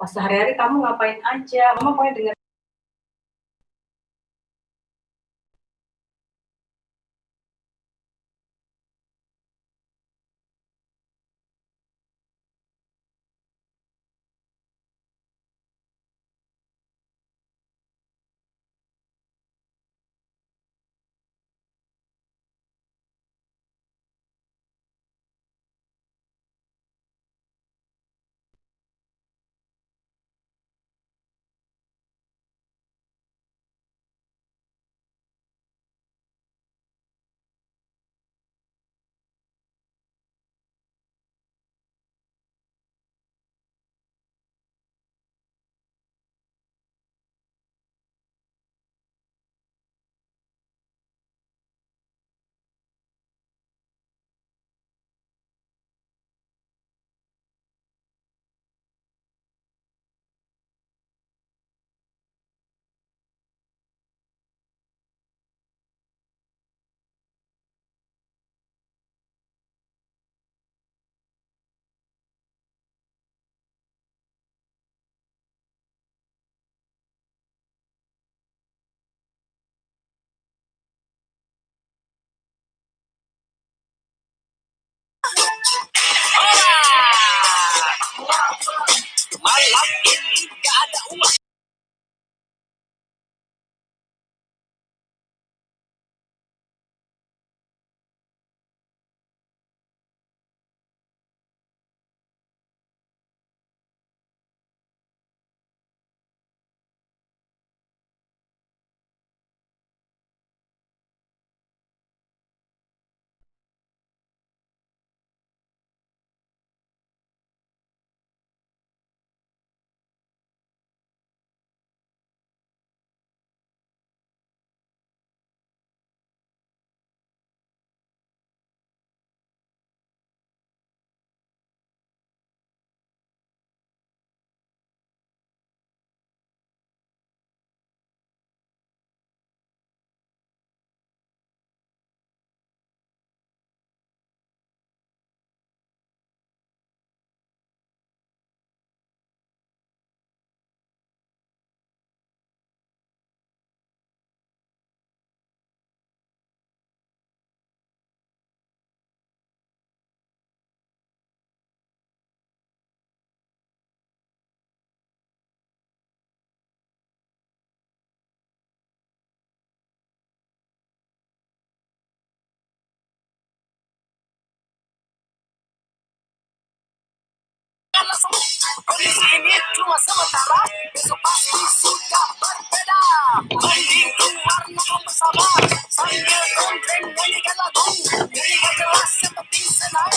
Pas sehari-hari kamu ngapain aja? Mama pokoknya dengar. Malam ini gak ada uang. Kondisi ini cuma sementara, besok pasti sudah berbeda. Mending keluar nongkrong bersama, sambil gondreng nyanyikan lagu. Jadi gak jelas yang penting senang,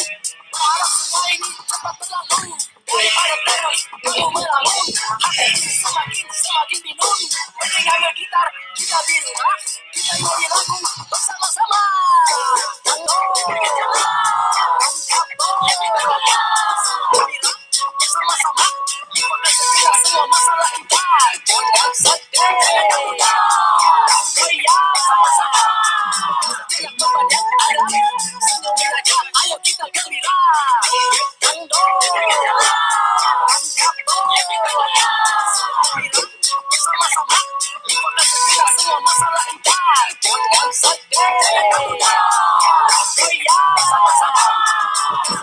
berharap semua ini cepat berlalu. Daripada terus tunggu melamun, hati ini semakin bingung. Mending ambil gitar, kita di rumah, kita nyanyi lagu bersama-sama. Sama-sama kita semua masalah kita jangan sedih. Sama-sama tidak beban yang ada, senyumin aja, ayo kita gembira. Sama-sama kita semua masalah kita jangan sedih. Sama-sama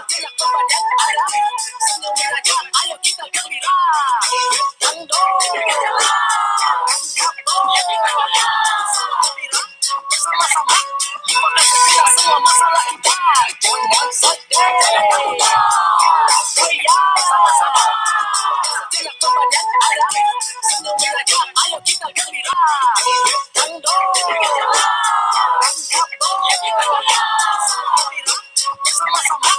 tidak beban yang ada, senyumin aja, ayo kita gembira. Sama-sama kita semua masalah kita jangan sedih. Sama-sama tidak beban yang ada, senyumin aja, ayo kita gembira. Sama-sama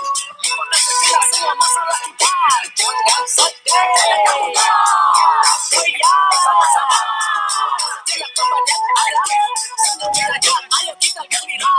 kita semua masalah kita jangan sedih. Sama-sama tidak beban yang ada, senyumin aja, ayo kita gembira.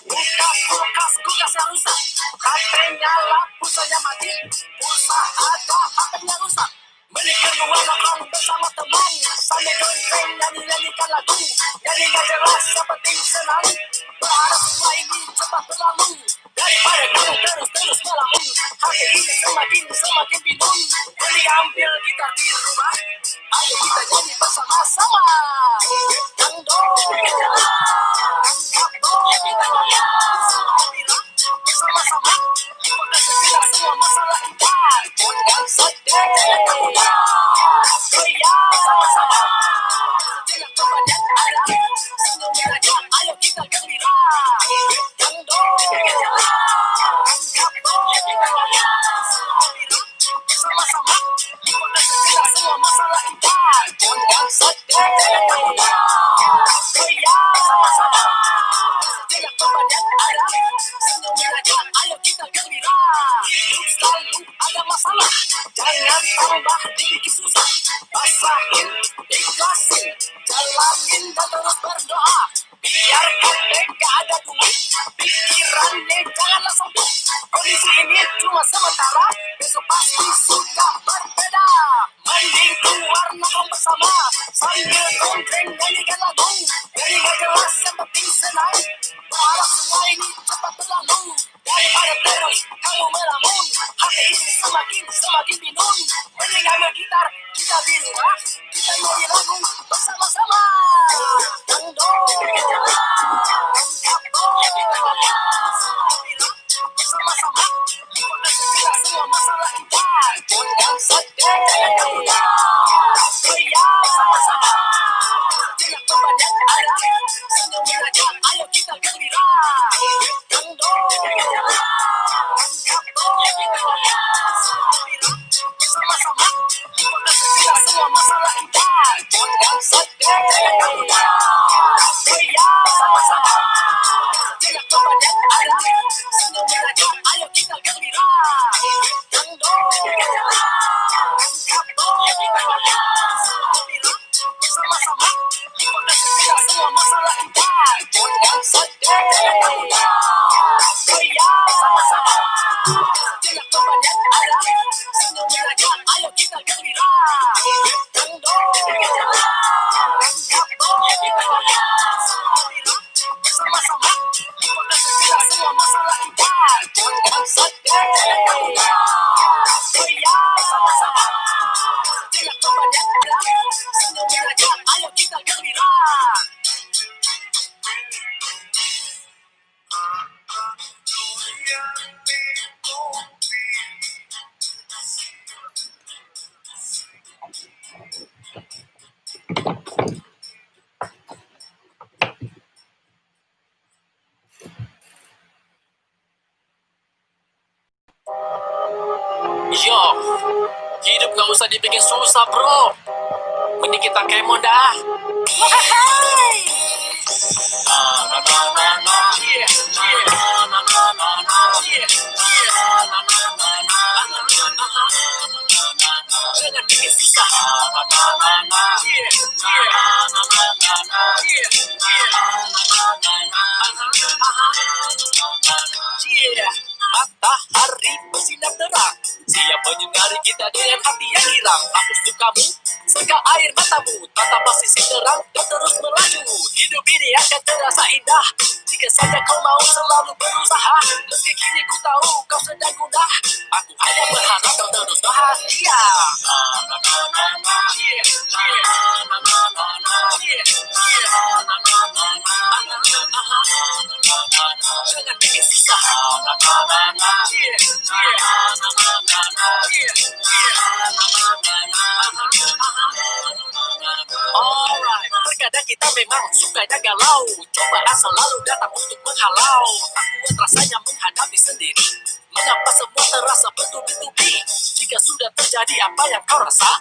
Buka kulkas yang rusak. HP nyala, pulsanya mati. Pulsa ada, HP-nya rusak. Menikah nongkrong bersama teman. Sambil gondreng nyanyi-nyanyikan lagu. Nyanyi gak jelas, yang penting senang. Berharap semua ini cepat berlalu. Daripada kamu terus melamun. Hati ini semakin bingung. Jadi ambil gitar di rumah. Ayo kita nyanyi bersama-sama. Dangdong, bersama-sama. Kita selesai semua masalah kita. Jangan sedih, sama-sama. Jangan kebanyak ada. Senyumin aja, ayo kita gembira. Dangdong, bersama-sama. Kita selesai semua masalah kita. Jangan sedih, sama-sama. Jangan kebanyak ada. Senyumin aja, ayo kita gembira. Hidup selalu ada masalah. Jangan tambah dibikin susah. Pasahin, ikhlasin, jalanin dan terus berdoa. Biarkan mereka ada duit, pikirannya janganlah sempit. Kondisi ini cuma sementara, besok pasti sudah berbeda. Mending keluar nongkrong bersama, sambil gondreng nyanyikan lagu. Jadi gak jelas yang penting senang. Berharap semua ini cepat berlalu. Daripada terus kamu melamun. Hati ini semakin bingung. Mending ambil gitar, kita di rumah. Kita nyanyi lagu bersama-sama. Dangdong, bersama-sama. Kita selesai semua masalah kita. Jangan sedih, sama-sama. Jangan kebanyak ada. Senyumin aja, ayo kita gembira. Dangdong, bersama-sama. Kita selesai semua masalah kita. Jangan sedih, sama-sama. Jangan kebanyak ada. Senyumin aja, ayo kita gembira. Dangdong, bersama-sama. Kita selesai semua masalah kita. Jangan sedih, sama-sama. Jangan kebanyak ada. Senyumin aja, ayo kita gembira. Dangdong, bersama-sama. Kita selesai semua masalah kita. Jangan sedih, sama-sama. Jangan kebanyak ada. Senyumin aja, ayo kita gembira. Yo, hidup gak usah dibikin susah bro. Mending kita kemon dah. Jangan bikin susah. Matahari bersinar terang, siap menyinari kita dengan hati yang girang. Hapus dukamu, seka air matamu, tatap sisi terang dan terus melaju. Hidup ini akan terasa indah jika saja kau mau selalu berusaha. Meski kini ku tahu kau sedang gundah, aku hanya berharap kau terus bahagia. Jangan bikin susah. Alright, terkadang kita memang sukanya galau. Cobaan selalu datang untuk menghalau. Tak kuat rasanya menghadapi sendiri. Mengapa semua terasa bertubi-tubi? Jika sudah terjadi apa yang kau rasa,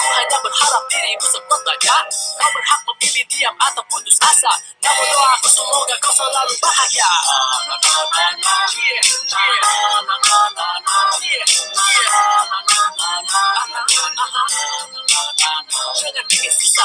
Aku hanya berharap dirimu sekuat baja. Kau berhak memilih diam atau putus asa. Namun doaku semoga kau selalu bahagia. Jangan bikin susah.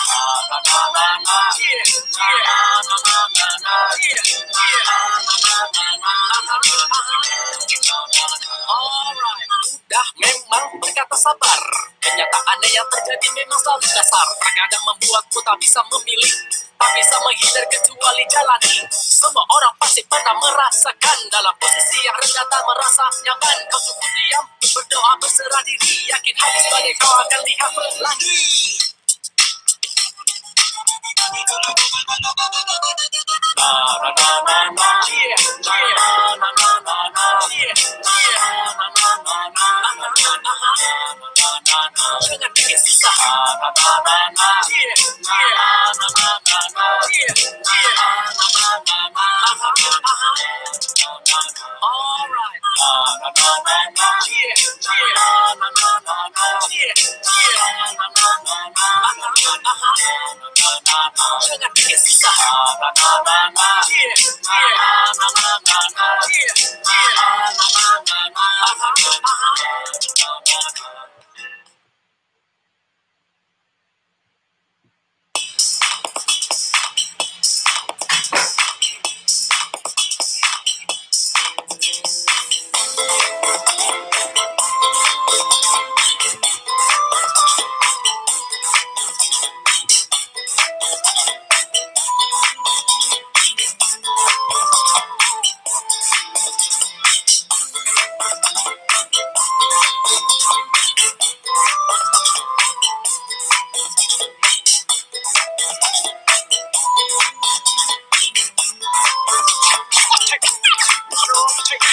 Alright, udah memang berkata sabar. Kenyataannya yang terjadi memang selalu kasar. Terkadang membuatmu tak bisa memilih, tak bisa menghindar kecuali jalani. Semua orang pasti pernah merasakan dalam posisi yang rendah tak merasa nyaman. Kau cukup diam, berdoa berserah diri, yakin habis badai kau akan lihat pelangi. Jangan bikin susah. Jangan bikin susah.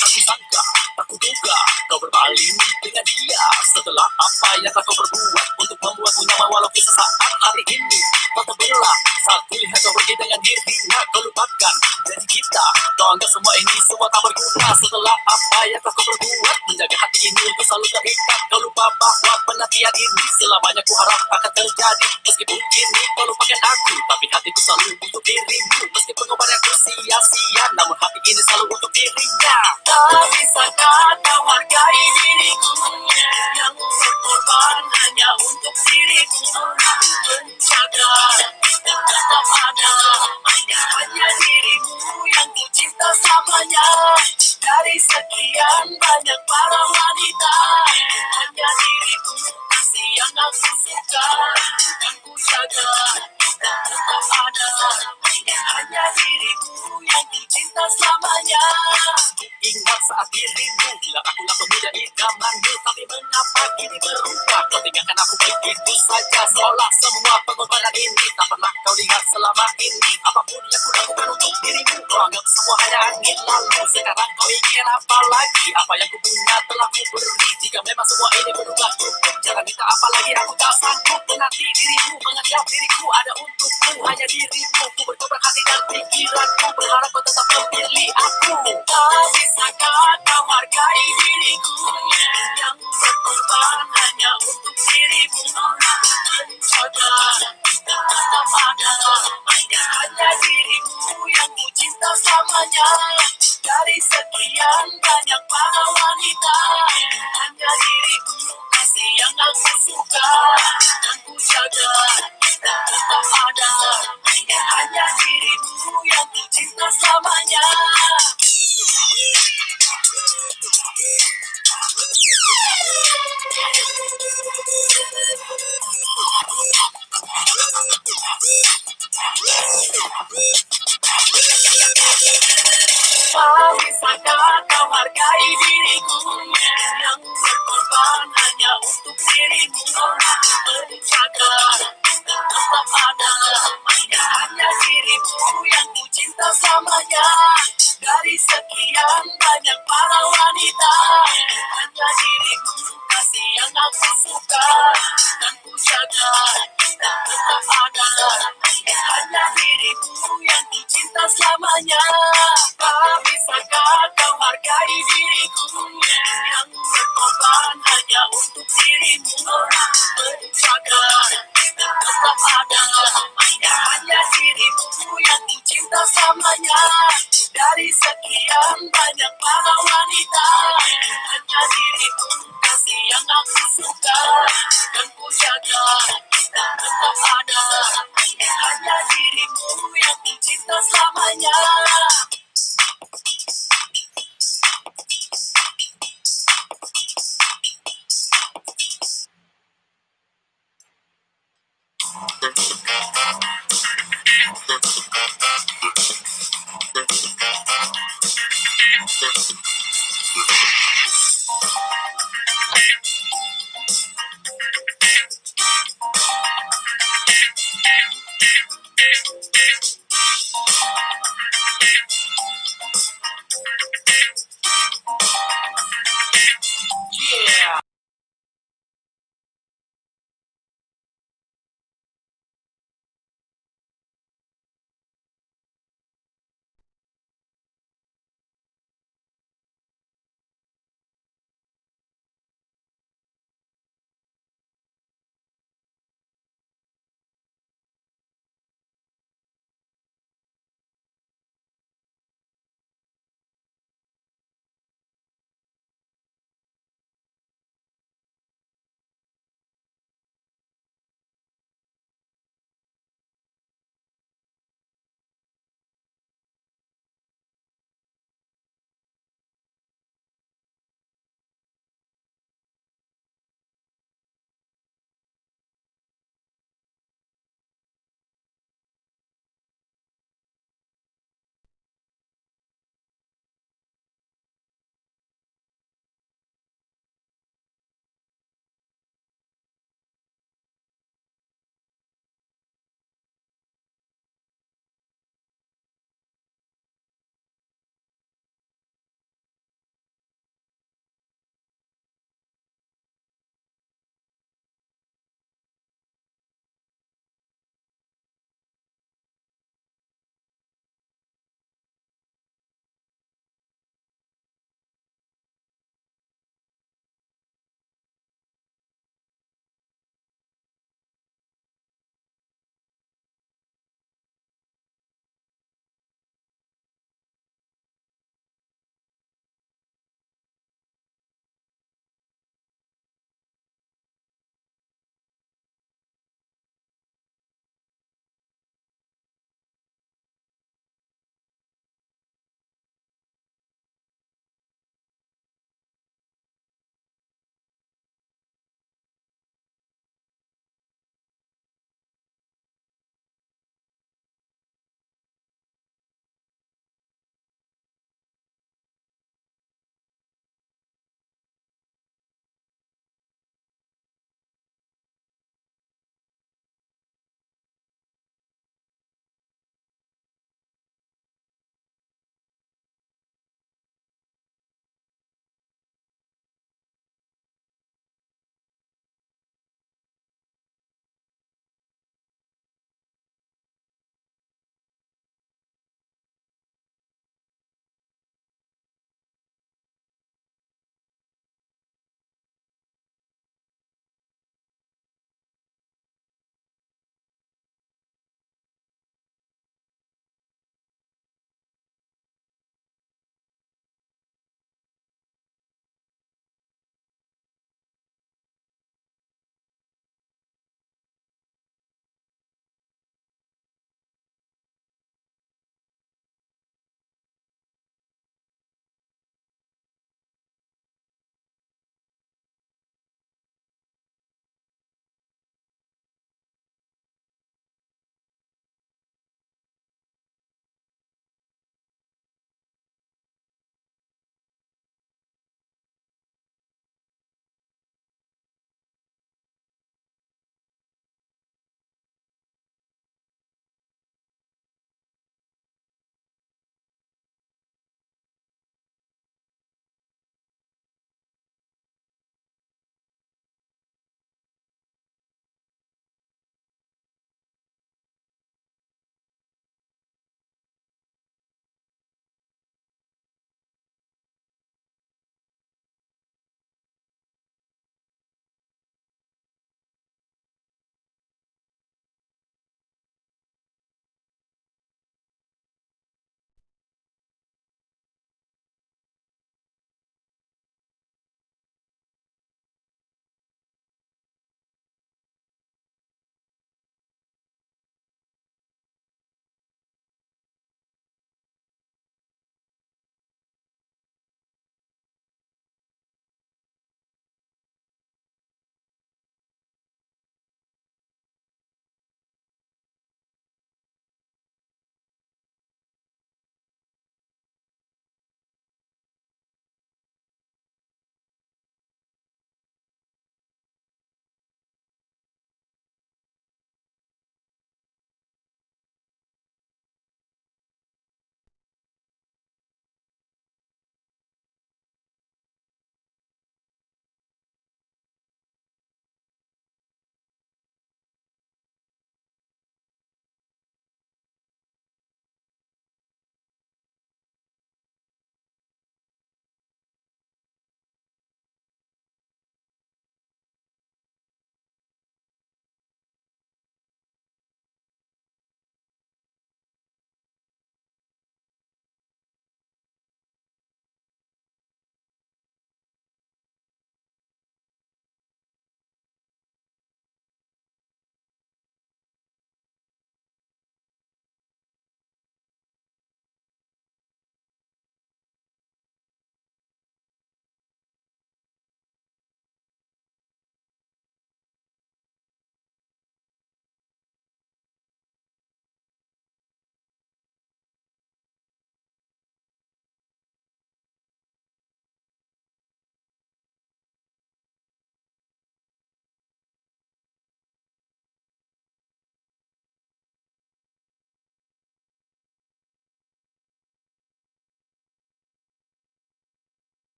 Aku sangka, aku duga kau berpaling dengan dia. Setelah apa yang kau perbuat untuk membuatmu nyaman walaupun sesaat hari ini kau terbelah saat kulihat kau pergi dengan dirinya. Kau lupakan janji kita, kau anggap semua ini semua tak berguna. Setelah apa yang kau perbuat menjaga hati ini untuk selalu terikat. Kau lupa bahwa penantian ini selamanya ku harap akan terjadi. Meskipun kini kau lupakan aku, tapi hatiku selalu untuk dirimu. Meskipun pengorbananku sia-sia, namun hati ini selalu untuk dirinya. Tak bisakah kau hargai diriku yang berkorban hanya untuk dirimu. Menjaga tetap ada hanya dirimu yang ku cinta selamanya. Dari sekian banyak para wanita, hanya dirimu kasih yang aku suka dan ku jaga. Tetap ada hanya dirimu yang ku cinta selamanya. Ingat saat dirimu bilang akulah pemuda idamanmu, tapi mengapa kini berubah? Kau tinggalkan aku begitu saja, seolah semua pengorbanan ini tak pernah kau lihat selama ini. Apapun yang ku lakukan untuk dirimu, kau anggap semua hanya angin lalu. Sekarang kau ingin apa lagi? Apa yang ku punya telah ku beri. Jika memang semua ini berubah cukup, jangan minta apa lagi, aku tak sanggup menanti dirimu. Menganggap diriku ada untukmu, hanya dirimu. Ku berkorban hati dan pikiranku, berharap kau tetap memilih aku. Tak bisakah kau hargai diriku yang berkorban hanya untuk dirimu. Menjaga tetap ada hanya dirimu yang ku cinta selamanya. Dari sekian banyak para wanita, hanya dirimu kasih yang aku suka dan ku jaga. Tetap ada hanya dirimu yang ku cinta selamanya. Tak bisakah kau hargai diriku yang berkorban hanya untuk dirimu. Menjaga tetap ada hanya dirimu yang ku cinta selamanya. Dari sekian banyak para wanita, hanya dirimu kasih yang aku suka dan ku jaga. Tetap ada hanya dirimu yang ku cinta selamanya. Tak bisakah kau hargai diriku yang berkorban hanya untuk dirimu. Menjaga dirimu, kasih yang aku suka. Dan ku jaga kita tetap ada. Hanya dirimu yang ku cinta selamanya.